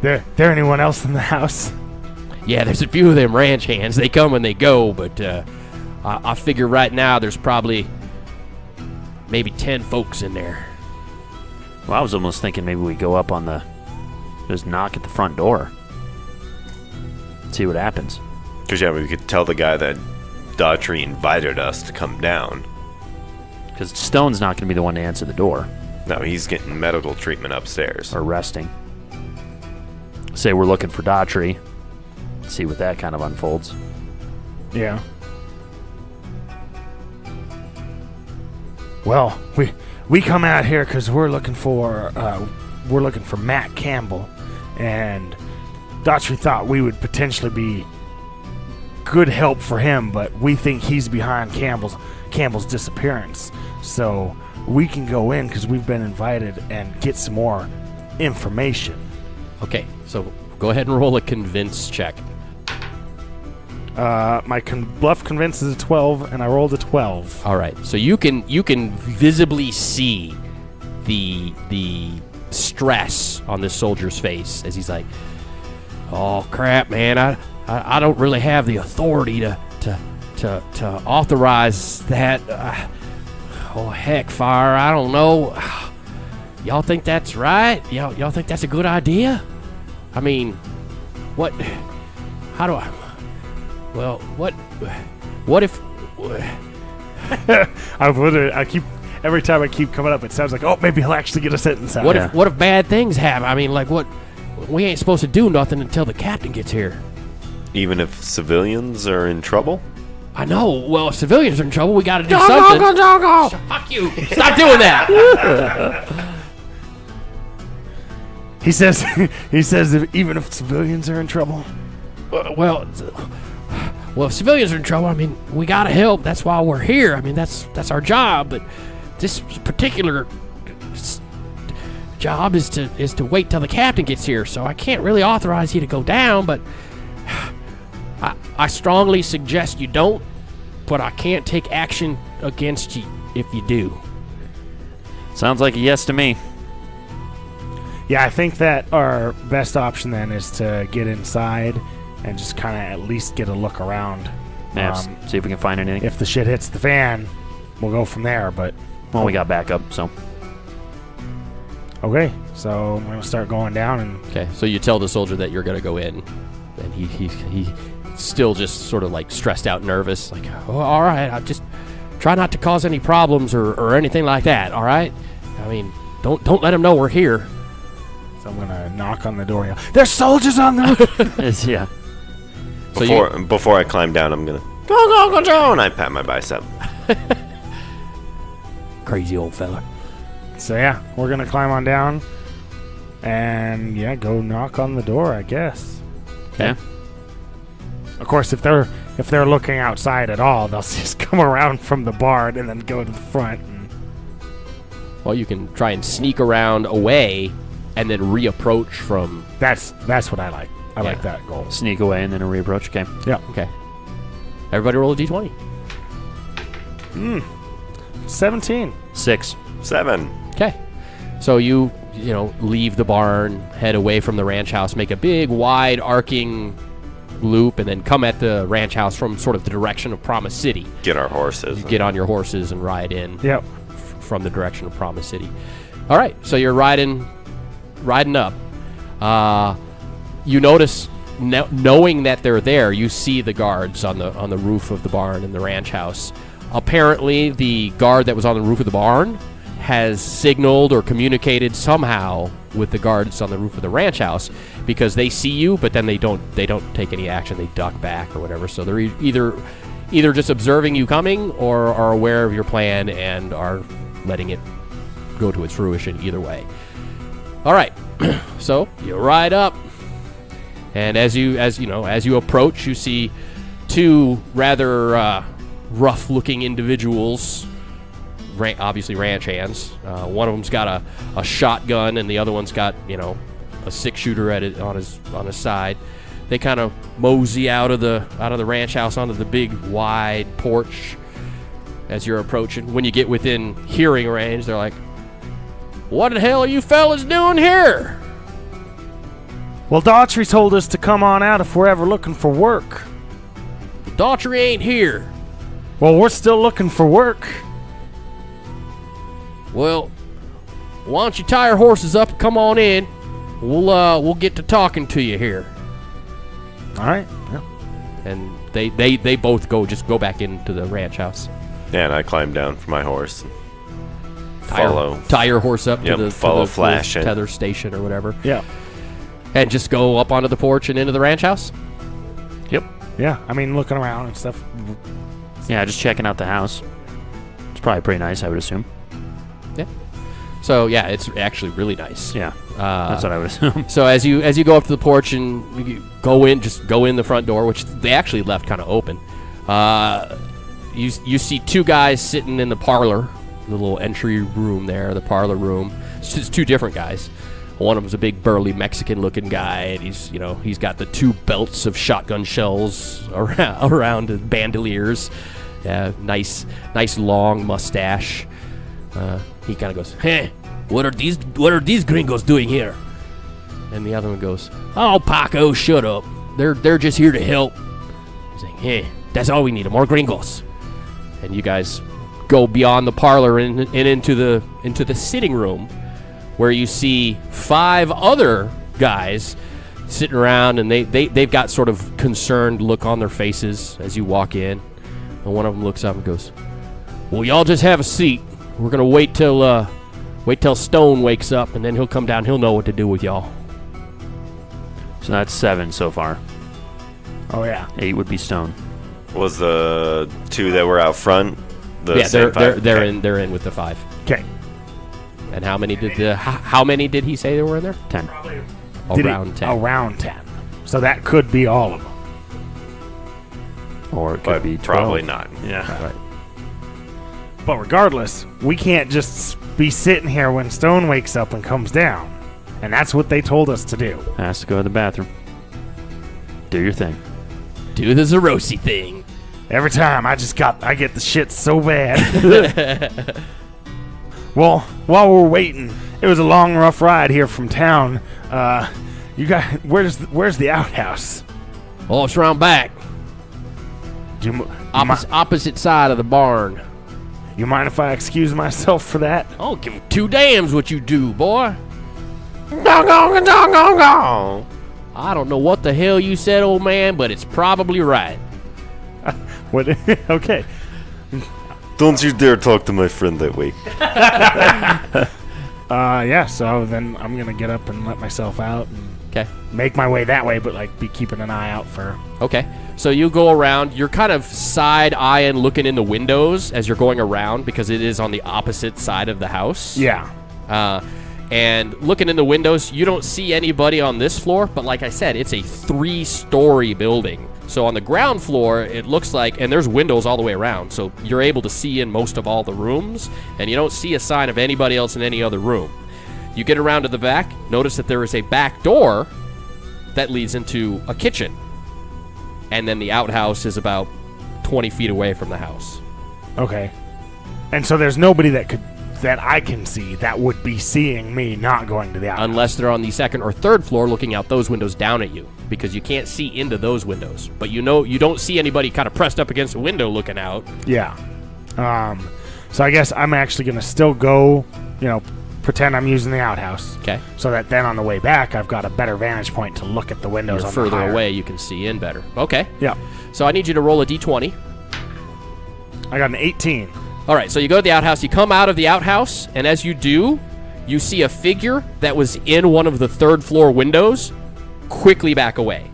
There anyone else in the house?
Yeah, there's a few of them ranch hands. They come and they go, but I figure right now there's probably maybe 10 folks in there.
Well, I was almost thinking maybe we go up on just knock at the front door. See what happens.
Because, yeah, we could tell the guy that Daughtry invited us to come down.
Because Stone's not going to be the one to answer the door.
No, he's getting medical treatment upstairs.
Or resting. Say we're looking for Daughtry. See what that kind of unfolds.
Yeah. Well, we come out here because we're looking for Matt Campbell, and Daughtry thought we would potentially be good help for him, but we think he's behind Campbell's disappearance. So we can go in because we've been invited and get some more information.
Okay, so go ahead and roll a convince check.
My bluff convince is a 12, and I rolled a 12.
All right, so you can visibly see the stress on this soldier's face as he's like, "Oh crap, man! I don't really have the authority to authorize that. Oh heck, fire! I don't know. Y'all think that's right? Y'all think that's a good idea? I mean, what? How do I? Well, what if?
I keep every time I keep coming up, it sounds like, oh, maybe he'll actually get a sentence out.
What if bad things happen? I mean, like what? We ain't supposed to do nothing until the captain gets here.
Even if civilians are in trouble?
I know. Well, if civilians are in trouble, we got to do something. Fuck you! Stop doing that.
He says even if civilians are in trouble.
Well, if civilians are in trouble, I mean, we gotta help. That's why we're here. I mean, that's our job. But this particular job is to wait till the captain gets here. So I can't really authorize you to go down. But I strongly suggest you don't. But I can't take action against you if you do.
Sounds like a yes to me.
Yeah, I think that our best option then is to get inside and just kind of at least get a look around.
Yeah, see if we can find anything.
If the shit hits the fan, we'll go from there. But
Well, we got backup, so.
Okay, so I'm going to start going down. And
Okay, so you tell the soldier that you're going to go in, and he still just sort of like stressed out, nervous, like, oh, all right, I'll just try not to cause any problems or anything like that, all right? I mean, don't let him know we're here.
So I'm going to knock on the door. And yell, there's soldiers on the roof!
Yeah.
Before I climb down, I'm going to go, and I pat my bicep.
Crazy old fella.
So yeah, we're going to climb on down and, yeah, go knock on the door, I guess.
Yeah.
Of course, if they're looking outside at all, they'll just come around from the barn and then go to the front.
Well, you can try and sneak around away and then reapproach from...
That's what I like. I like that goal.
Sneak away and then a reapproach. Okay.
Yeah.
Okay. Everybody roll a d20.
17.
6.
7.
Okay. So you leave the barn, head away from the ranch house, make a big, wide, arcing loop, and then come at the ranch house from sort of the direction of Promise City.
Get our horses.
Get on your horses and ride in.
Yep.
From the direction of Promise City. All right. So you're riding up. You notice, knowing that they're there, you see the guards on the roof of the barn in the ranch house. Apparently, the guard that was on the roof of the barn has signaled or communicated somehow with the guards on the roof of the ranch house, because they see you, but then they don't take any action. They duck back or whatever. So they're either just observing you coming or are aware of your plan and are letting it go to its fruition either way. All right. So you ride up, and as you approach, you see two rather rough-looking individuals, obviously ranch hands. One of them's got a shotgun, and the other one's got a 6-shooter on his side. They kind of mosey out of the ranch house onto the big wide porch as you're approaching. When you get within hearing range, they're like, "What the hell are you fellas doing here?"
Well, Daughtry told us to come on out if we're ever looking for work.
Daughtry ain't here.
Well, we're still looking for work.
Well, why don't you tie your horses up and come on in? We'll get to talking to you here.
All right. Yeah.
And they both go back into the ranch house.
Yeah, and I climb down from my horse and
tie your horse up
Yep,
to the
follow Flash and-
tether station or whatever.
Yeah.
And just go up onto the porch and into the ranch house.
Yep.
Yeah. I mean, looking around and stuff.
Yeah, just checking out the house. It's probably pretty nice, I would assume.
Yeah. So yeah, it's actually really nice.
Yeah. That's what I would assume.
So as you go up to the porch and you go in the front door, which they actually left kind of open. You see two guys sitting in the parlor, the little entry room there, the parlor room. It's just two different guys. One of them's a big burly Mexican-looking guy, and he's got the two belts of shotgun shells around his bandoliers. Yeah, nice long mustache. He kind of goes, "Hey, what are these gringos doing here?" And the other one goes, "Oh, Paco, shut up. They're just here to help." He's like, "Hey, that's all we need, more gringos." And you guys go beyond the parlor and into the sitting room, where you see 5 other guys sitting around, and they've got sort of concerned look on their faces as you walk in. And one of them looks up and goes, "Well, y'all just have a seat. We're gonna wait till Stone wakes up, and then he'll come down. He'll know what to do with y'all."
So that's 7 so far.
Oh, yeah.
8 would be Stone.
Was the 2 that were out front? The
Yeah,
same 5?
they're
Okay.
in. They're in with the 5.
Okay.
And how many did he say there were in there?
10.
Around 10.
Around 10. So that could be all of them.
Or it could
But
be 12.
probably not.
Yeah.
Right.
But regardless, we can't just be sitting here when Stone wakes up and comes down. And that's what they told us to do.
Has to go to the bathroom. Do your thing.
Do the Zerosi thing.
Every time I get the shit so bad. Well, while we're waiting, it was a long, rough ride here from town. You guys, where's the outhouse?
Oh, it's round back.
Do you,
Opposite side of the barn.
you mind if I excuse myself for that?
I don't give 2 damns what you do, boy. I don't know what the hell you said, old man, but it's probably right.
What? Okay.
Don't you dare talk to my friend that way.
Yeah. So then I'm gonna get up and let myself out and
Okay.
make my way that way, but like be keeping an eye out for.
Okay. So you go around. You're kind of side-eyeing, looking in the windows as you're going around because it is on the opposite side of the house.
Yeah.
And looking in the windows, you don't see anybody on this floor, but like I said, it's a 3-story building. So on the ground floor, it looks like, and there's windows all the way around, so you're able to see in most of all the rooms, and you don't see a sign of anybody else in any other room. You get around to the back, notice that there is a back door that leads into a kitchen. And then the outhouse is about 20 feet away from the house.
Okay. And so there's nobody that I can see that would be seeing me not going to the outhouse.
Unless they're on the 2nd or 3rd floor looking out those windows down at you, because you can't see into those windows. But you don't see anybody kind of pressed up against a window looking out.
Yeah. So I guess I'm actually going to still go, pretend I'm using the outhouse.
Okay.
So that then on the way back, I've got a better vantage point to look at the windows
You're
on
further
the higher.
away, you can see in better. Okay.
Yeah.
So I need you to roll a d20.
I got an 18.
All right, so you go to the outhouse. You come out of the outhouse, and as you do, you see a figure that was in one of the 3rd floor windows quickly back away.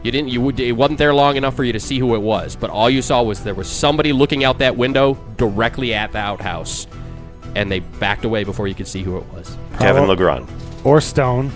It wasn't there long enough for you to see who it was, but all you saw was there was somebody looking out that window directly at the outhouse, and they backed away before you could see who it was.
Kevin Legrand.
Or Stone.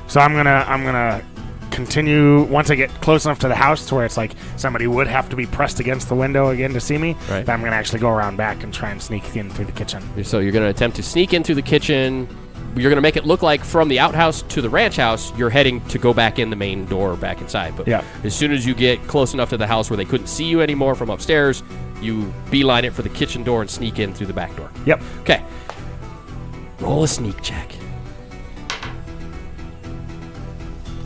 So I'm gonna continue once I get close enough to the house to where it's like somebody would have to be pressed against the window again to see me.
Right.
Then I'm gonna actually go around back and try and sneak in through the kitchen.
So you're going to attempt to sneak into the kitchen. You're going to make it look like from the outhouse to the ranch house, you're heading to go back in the main door back inside. But
Yeah.
as soon as you get close enough to the house where they couldn't see you anymore from upstairs, you beeline it for the kitchen door and sneak in through the back door.
Yep.
Okay. Roll a sneak check.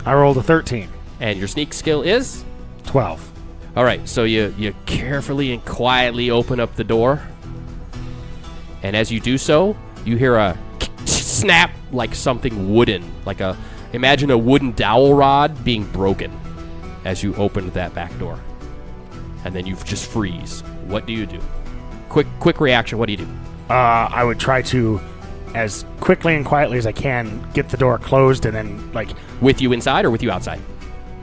I rolled a 13.
And your sneak skill is?
12.
All right, so you carefully and quietly open up the door. And as you do so, you hear a snap like something wooden. Imagine a wooden dowel rod being broken as you opened that back door. And then you just freeze. What do you do? quick reaction. What do you do?
I would try to, as quickly and quietly as I can, get the door closed and then, like...
With you inside or with you outside?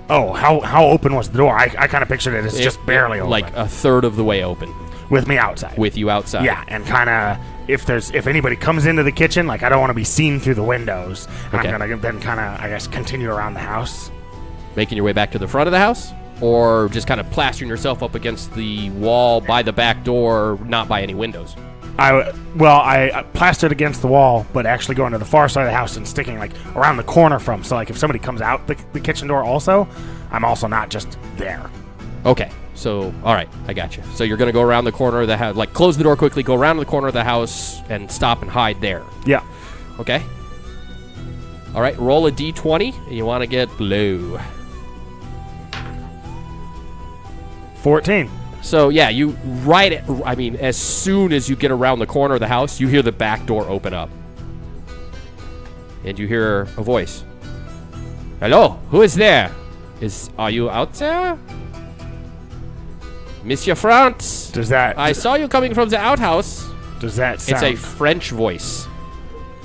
Oh, how open was the door? I kind of pictured it as just barely open.
Like a third of the way open.
With me outside.
With you outside.
Yeah, and kind of, if anybody comes into the kitchen, like, I don't want to be seen through the windows. And
Okay.
I'm going to then kind of, I guess, continue around the house.
Making your way back to the front of the house? Or just kind of plastering yourself up against the wall by the back door, not by any windows?
I plastered against the wall, but actually going to the far side of the house and sticking, like, around the corner from. So, like, if somebody comes out the kitchen door also, I'm also not just there.
Okay. So, all right, I got you. So you're going to go around the corner of the house, like close the door quickly, go around the corner of the house, and stop and hide there.
Yeah.
Okay. All right, roll a d20, and you want to get blue.
14.
So, yeah, as soon as you get around the corner of the house, you hear the back door open up. And you hear a voice. Hello, who is there? Are you out there? Monsieur France,
Does that...
I saw you coming from the outhouse.
Does that sound...
It's a French voice.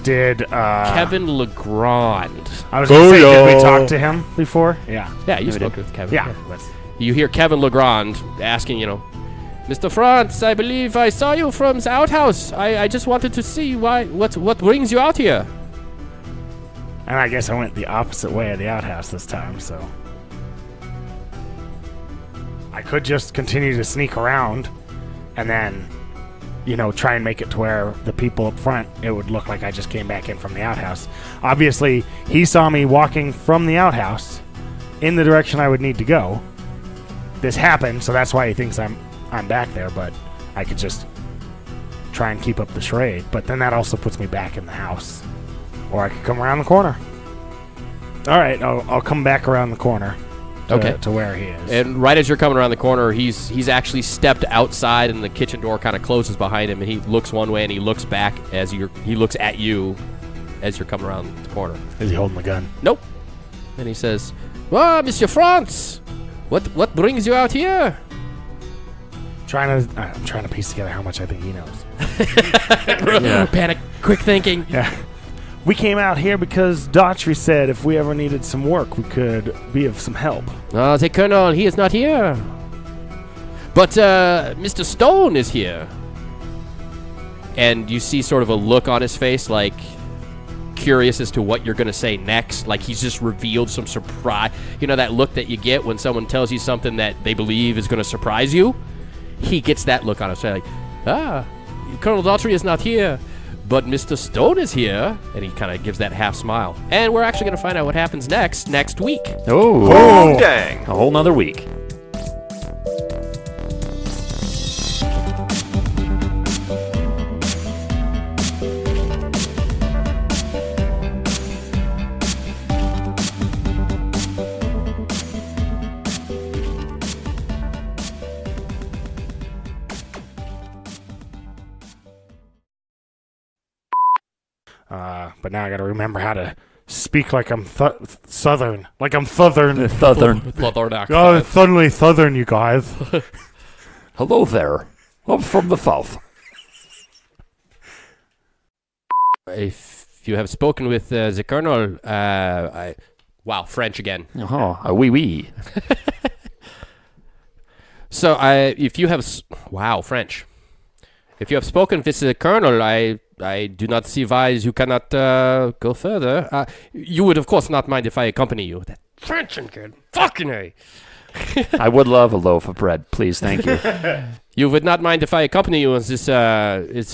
Did,
Kevin Legrand.
I was going to say, did we talk to him before? Yeah.
Yeah, you spoke with Kevin.
Yeah.
You hear Kevin Legrand asking, Mr. France, I believe I saw you from the outhouse. I just wanted to see what brings you out here.
And I guess I went the opposite way of the outhouse this time, so... I could just continue to sneak around and then, try and make it to where the people up front, it would look like I just came back in from the outhouse. Obviously, he saw me walking from the outhouse in the direction I would need to go. This happened, so that's why he thinks I'm back there, but I could just try and keep up the charade. But then that also puts me back in the house. Or I could come around the corner. All right, I'll come back around the corner. To where he is.
And right as you're coming around the corner, he's actually stepped outside, and the kitchen door kind of closes behind him, and he looks one way and he looks back he looks at you as you're coming around the corner.
Is he holding the gun?
Nope. And he says, "Well, Monsieur France, what brings you out here?"
I'm trying to piece together how much I think he knows.
Yeah. Panic, quick thinking.
Yeah. We came out here because Daughtry said if we ever needed some work, we could be of some help.
The Colonel, he is not here. But Mr. Stone is here. And you see sort of a look on his face, like curious as to what you're going to say next. Like he's just revealed some surprise. That look that you get when someone tells you something that they believe is going to surprise you? He gets that look on his face, like, Colonel Daughtry is not here. But Mr. Stone is here, and he kind of gives that half smile. And we're actually going to find out what happens next week.
Oh,
dang.
A whole nother week.
But now I got to remember how to speak like I'm southern. Like I'm southern.
Southern.
Oh, it's suddenly southern, you guys.
Hello there. I'm from the south.
If you have spoken with the Colonel, wow, French again.
Oh, oui, oui.
So, if you have, wow, French. If you have spoken with the Colonel, I do not see why you cannot go further. You would, of course, not mind if I accompany you. That French and good. Fucking A.
I would love a loaf of bread, please. Thank you.
You would not mind if I accompany you on this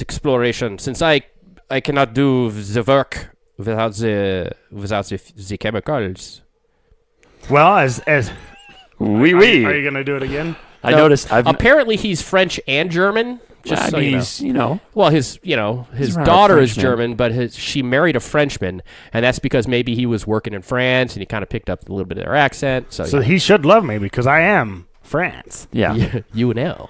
exploration, since I cannot do the work without the chemicals.
Well, as
Oui, oui.
Are you gonna do it again?
I noticed.
Apparently, he's French and German. Just so
you know.
Well, his
He's not a
daughter is
Frenchman.
German, but she married a Frenchman, and that's because maybe he was working in France and he kind of picked up a little bit of their accent. So
he should love me because I am France.
Yeah.
you know.